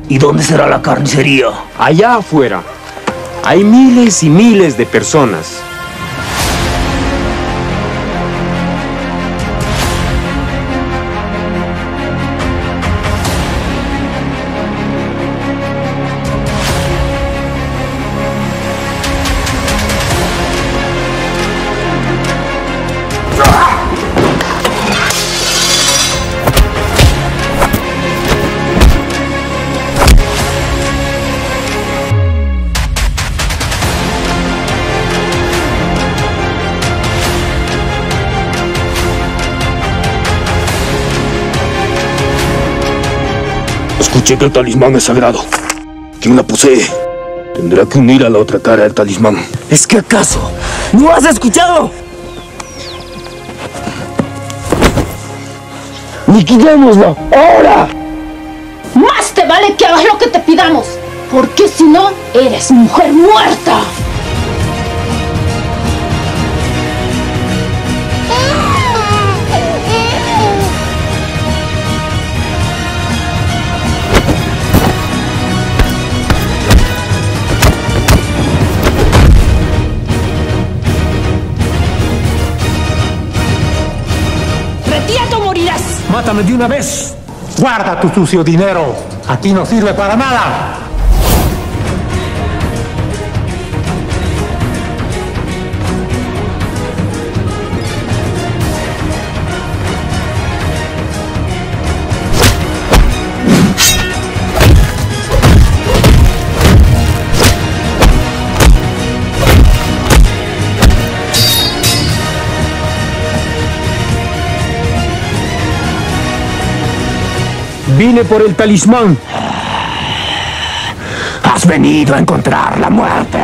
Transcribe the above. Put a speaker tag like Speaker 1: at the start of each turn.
Speaker 1: ¿Y dónde será la carnicería?
Speaker 2: Allá afuera. Hay miles y miles de personas.
Speaker 1: Escuché que el talismán es sagrado. ¿Quién la posee? Tendrá que unir a la otra cara del talismán.
Speaker 3: ¿Es que acaso no has escuchado? ¡Liquidémoslo! ¡Ahora!
Speaker 4: Más te vale que hagas lo que te pidamos, porque si no, eres mujer muerta. ¡Retírate o morirás!
Speaker 5: ¡Mátame de una vez! ¡Guarda tu sucio dinero! ¡Aquí no sirve para nada!
Speaker 2: Vine por el talismán.
Speaker 1: Has venido a encontrar la muerte.